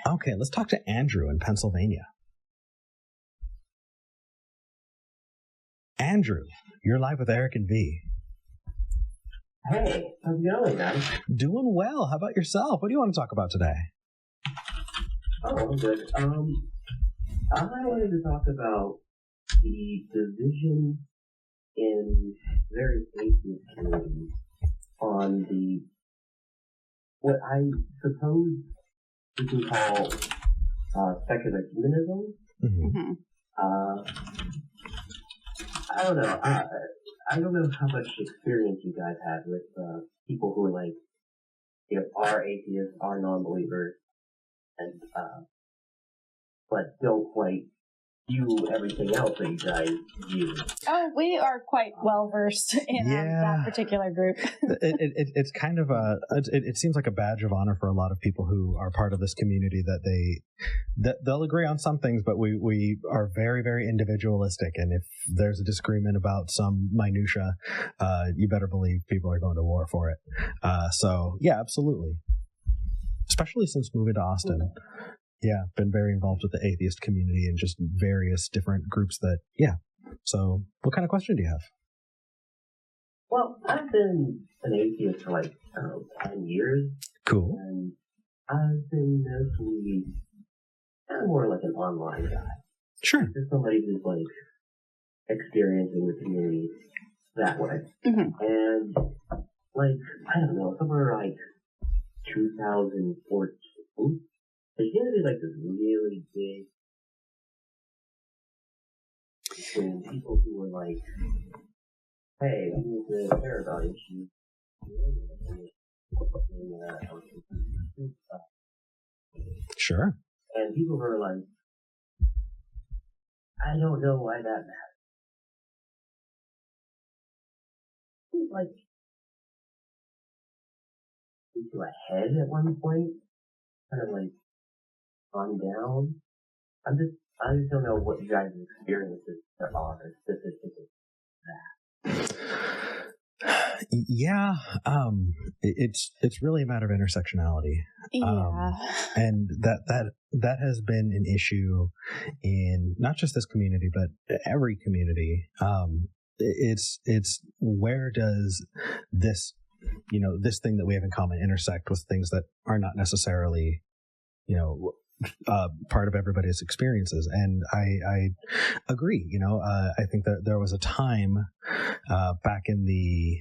Okay, let's talk to Andrew in Pennsylvania. Andrew, you're live with Eric and V. Hey, how's it going, man? Doing well. How about yourself? What do you want to talk about today? Oh, I'm good. I wanted to talk about the division in various atheist communities on what I suppose we can call secular humanism. Mm-hmm. I don't know. I don't know how much experience you guys had with people who are are atheists, are non-believers, and but don't quite view everything else that you guys view. Oh, we are quite well versed in that particular group. It's kind of it seems like a badge of honor for a lot of people who are part of this community that they'll agree on some things, but we are very, very individualistic. And if there's a disagreement about some minutia, you better believe people are going to war for it. So yeah, absolutely. Especially since moving to Austin. Mm-hmm. Yeah, been very involved with the atheist community and just various different groups So what kind of question do you have? Well, I've been an atheist for 10 years. Cool. And I've been mostly more like an online guy. Sure. Just somebody who's experiencing the community that way. Mm-hmm. And I don't know, somewhere 2014, there's going to be this really big between people who were hey, we need to care about issues. Sure. And people were I don't know why that matters. Into a head at one point, kind of on down. I just don't know what you guys' experiences are specifically that. Yeah, it's really a matter of intersectionality. Yeah. And that has been an issue in not just this community, but every community. It's where does this, this thing that we have in common intersect with things that are not necessarily, part of everybody's experiences. And I agree, I think that there was a time back in the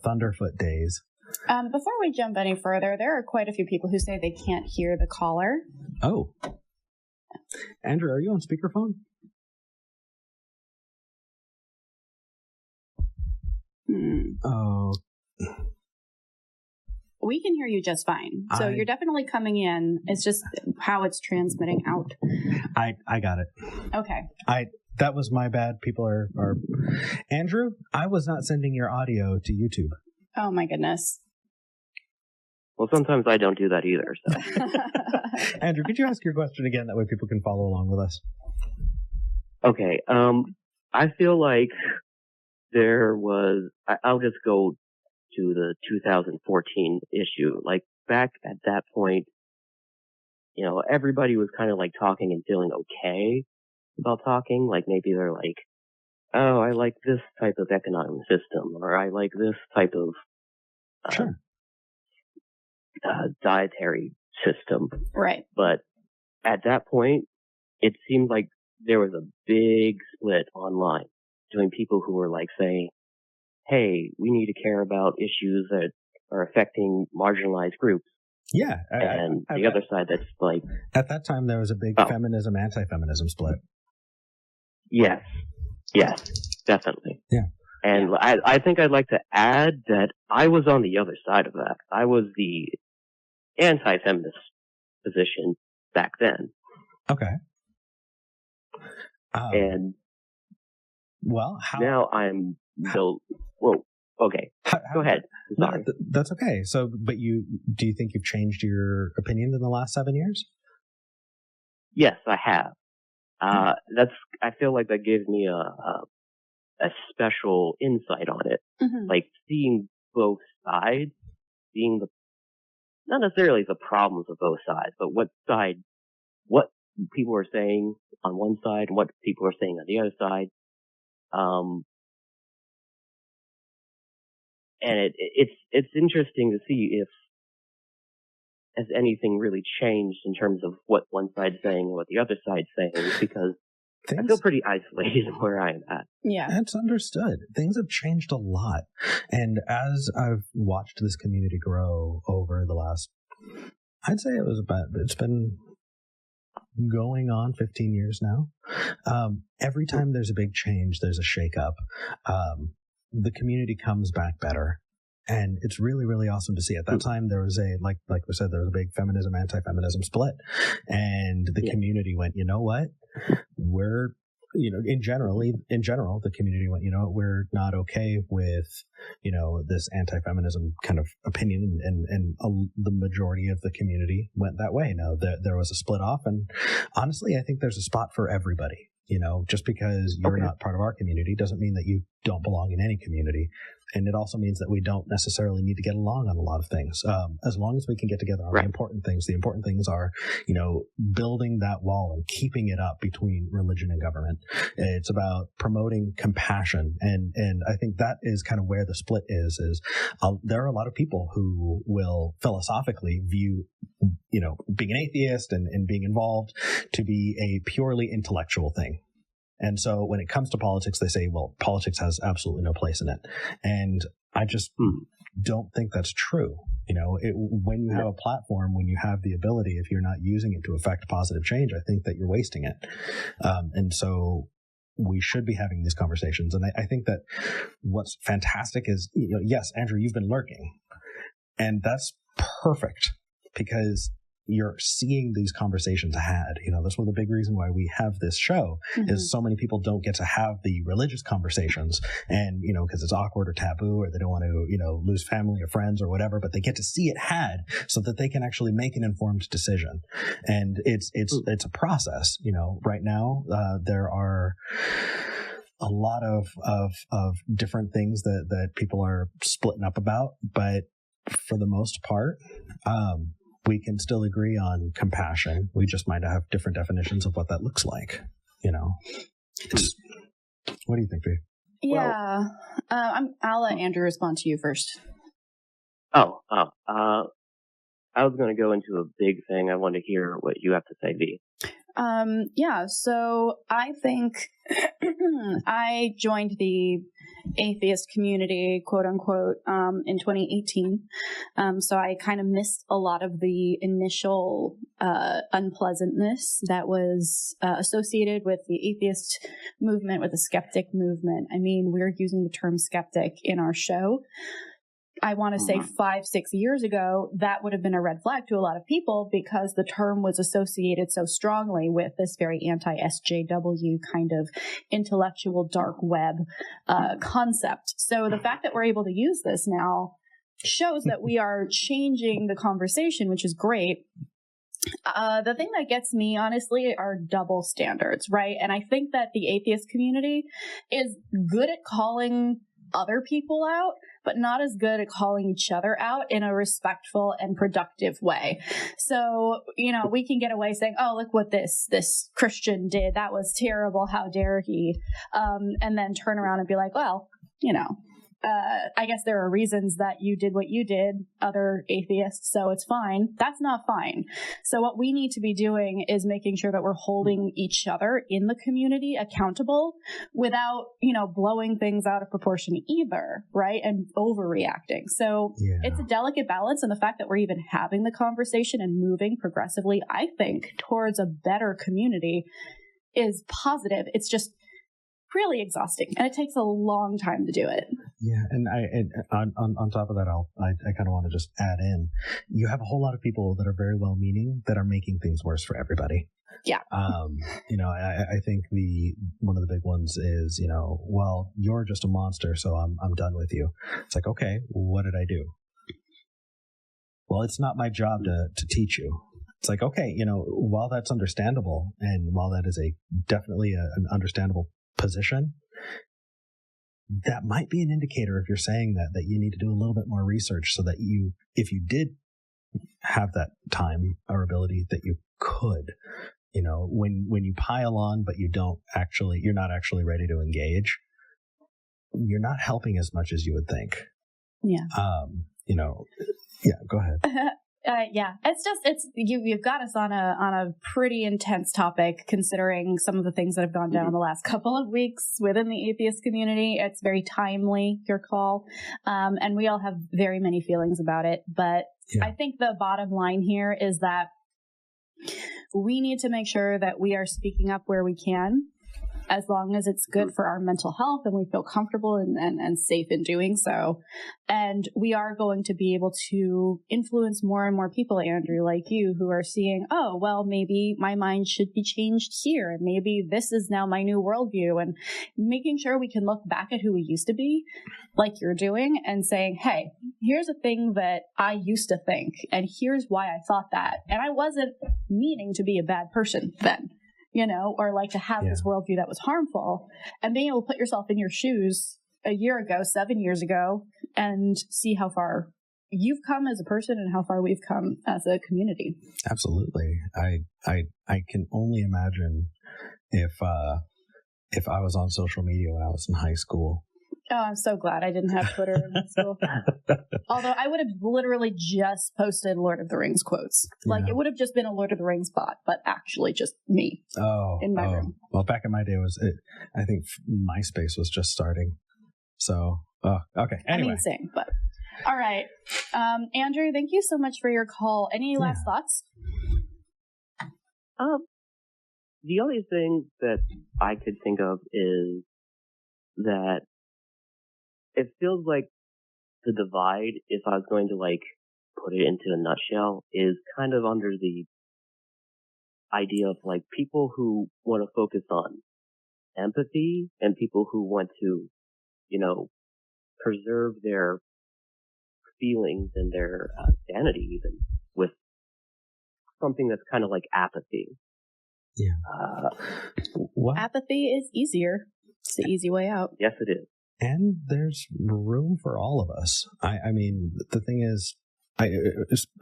Thunderfoot days. Before we jump any further, there are quite a few people who say they can't hear the caller. Oh. Andrew, are you on speakerphone? Oh. We can hear you just fine. So you're definitely coming in. It's just how it's transmitting out. I got it. Okay. That was my bad. People are Andrew, I was not sending your audio to YouTube. Oh my goodness. Well, sometimes I don't do that either. So. Andrew, could you ask your question again? That way people can follow along with us. Okay. I feel like there was, I'll just go to the 2014 issue. Back at that point, everybody was kind of talking and feeling okay about talking. Maybe they're oh, I like this type of economic system, or I like this type of dietary system. Right. But at that point, it seemed like there was a big split online between people who were saying, hey, we need to care about issues that are affecting marginalized groups. Yeah. And the other side that's at that time, there was a big feminism, anti-feminism split. Yes, definitely. Yeah. And I think I'd like to add that I was on the other side of that. I was the anti-feminist position back then. Okay. And now I'm okay. Go ahead. Sorry. That's okay. So, do you think you've changed your opinion in the last 7 years? Yes, I have. I feel like that gives me a special insight on it. Mm-hmm. Seeing both sides, seeing not necessarily the problems of both sides, but what side people are saying on one side and what people are saying on the other side. And it's interesting to see if has anything really changed in terms of what one side's saying and what the other side's saying, because I feel pretty isolated where I am at. Yeah. That's understood. Things have changed a lot. And as I've watched this community grow over the last, I'd say it's been going on 15 years now. Every time there's a big change, there's a shakeup. The community comes back better. And it's really, really awesome to see. At that time, there was like we said, there was a big feminism, anti-feminism split. And the community went, you know what? We're, in general, the community went, we're not okay with, this anti-feminism kind of opinion. And the majority of the community went that way. Now, there was a split off. And honestly, I think there's a spot for everybody. Just because you're not part of our community doesn't mean that you don't belong in any community. And it also means that we don't necessarily need to get along on a lot of things. As long as we can get together on the important things are, building that wall and keeping it up between religion and government. It's about promoting compassion. And I think that is kind of where the split is there are a lot of people who will philosophically view, being an atheist and being involved to be a purely intellectual thing. And so when it comes to politics, they say, well, politics has absolutely no place in it. And I just don't think that's true. When you have a platform, when you have the ability, if you're not using it to affect positive change, I think that you're wasting it. And so we should be having these conversations. And I think that what's fantastic is, yes, Andrew, you've been lurking. And that's perfect because you're seeing these conversations had. That's one of the big reasons why we have this show is so many people don't get to have the religious conversations and, because it's awkward or taboo or they don't want to, lose family or friends or whatever, but they get to see it had so that they can actually make an informed decision. And it's a process, right now, there are a lot of different things that people are splitting up about, but for the most part, we can still agree on compassion. We just might have different definitions of what that looks like. What do you think, Bea? Yeah. I'll let Andrew respond to you first. I was going to go into a big thing. I want to hear what you have to say, Bea. So I think I joined the atheist community, quote unquote, in 2018. So I kind of missed a lot of the initial unpleasantness that was associated with the atheist movement, with the skeptic movement. I mean, we're using the term skeptic in our show. I want to say 5-6 years ago, that would have been a red flag to a lot of people because the term was associated so strongly with this very anti-SJW kind of intellectual dark web concept. So the fact that we're able to use this now shows that we are changing the conversation, which is great. The thing that gets me, honestly, are double standards, right? And I think that the atheist community is good at calling other people out, but not as good at calling each other out in a respectful and productive way. So, we can get away saying, oh, look what this Christian did. That was terrible. How dare he? And then turn around and be like, well, I guess there are reasons that you did what you did, other atheists, so it's fine. That's not fine. So what we need to be doing is making sure that we're holding each other in the community accountable without, blowing things out of proportion either, right? And overreacting. So It's a delicate balance. And the fact that we're even having the conversation and moving progressively, I think, towards a better community is positive. It's just really exhausting, and it takes a long time to do it. Yeah, and on top of that, I kind of want to just add in, you have a whole lot of people that are very well-meaning that are making things worse for everybody. Yeah. I think one of the big ones is, well, you're just a monster, so I'm done with you. It's like, okay, what did I do? Well, it's not my job to teach you. It's like, okay, while that's understandable, and while that is definitely an understandable position, that might be an indicator, if you're saying that you need to do a little bit more research so that if you did have that time or ability, that you could when you pile on, but you're not actually ready to engage, you're not helping as much as you would think. Yeah. Yeah, go ahead. Yeah, you've got us on a pretty intense topic, considering some of the things that have gone down the last couple of weeks within the atheist community. It's very timely, your call, and we all have very many feelings about it. But yeah. I think the bottom line here is that we need to make sure that we are speaking up where we can, as long as it's good for our mental health and we feel comfortable and safe in doing so. And we are going to be able to influence more and more people, Andrew, like you, who are seeing, oh, well, maybe my mind should be changed here, and maybe this is now my new worldview, and making sure we can look back at who we used to be, like you're doing, and saying, hey, here's a thing that I used to think, and here's why I thought that. And I wasn't meaning to be a bad person then. Or like to have this worldview that was harmful, and being able to put yourself in your shoes a year ago, 7 years ago, and see how far you've come as a person and how far we've come as a community. Absolutely. I can only imagine if I was on social media when I was in high school. Oh, I'm so glad I didn't have Twitter in high school. Although I would have literally just posted Lord of the Rings quotes. Like, it would have just been a Lord of the Rings bot, but actually just me in my room. Well, back in my day, I think MySpace was just starting. So, okay. Anyway. Same, but all right. Andrew, thank you so much for your call. Any last thoughts? The only thing that I could think of is that it feels like the divide, if I was going to put it into a nutshell, is kind of under the idea of people who want to focus on empathy and people who want to, preserve their feelings and their sanity even with something that's kind of like apathy. Yeah. Apathy is easier. It's the easy way out. Yes, it is. And there's room for all of us. I mean, the thing is,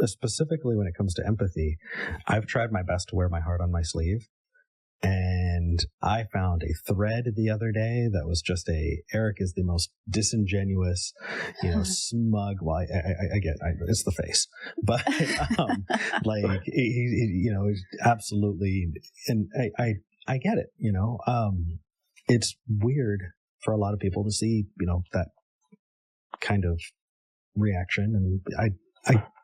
specifically when it comes to empathy, I've tried my best to wear my heart on my sleeve. And I found a thread the other day that was just Eric is the most disingenuous, smug. Well, I get it's the face, but he's absolutely, and I get it. It's weird for a lot of people to see, that kind of reaction. And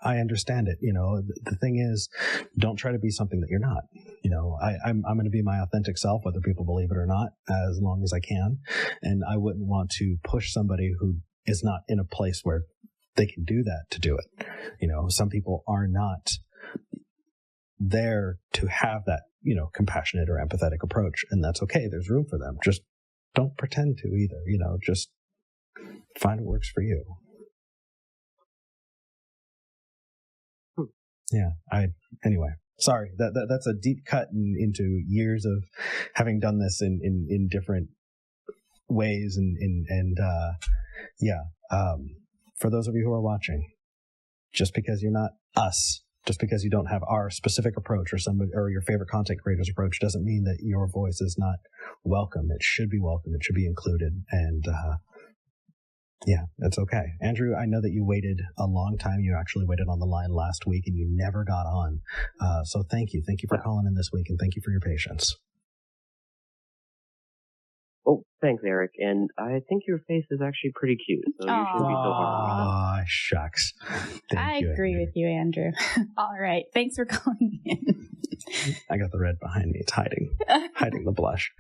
I understand it. The thing is, don't try to be something that you're not. I'm going to be my authentic self, whether people believe it or not, as long as I can. And I wouldn't want to push somebody who is not in a place where they can do that to do it. Some people are not there to have that, compassionate or empathetic approach. And that's okay. There's room for them. Just don't pretend to either, just find what works for you. Yeah. Anyway, sorry, that's a deep cut into years of having done this in different ways. For those of you who are watching, just because you're not us, just because you don't have our specific approach or your favorite content creator's approach doesn't mean that your voice is not welcome. It should be welcome. It should be included. And, that's okay. Andrew, I know that you waited a long time. You actually waited on the line last week and you never got on. So thank you. Thank you for calling in this week, and thank you for your patience. Oh, thanks, Eric. And I think your face is actually pretty cute, so you shouldn't be so hard. Oh, shucks. I agree with you, Andrew. All right. Thanks for calling in. I got the red behind me. It's hiding the blush.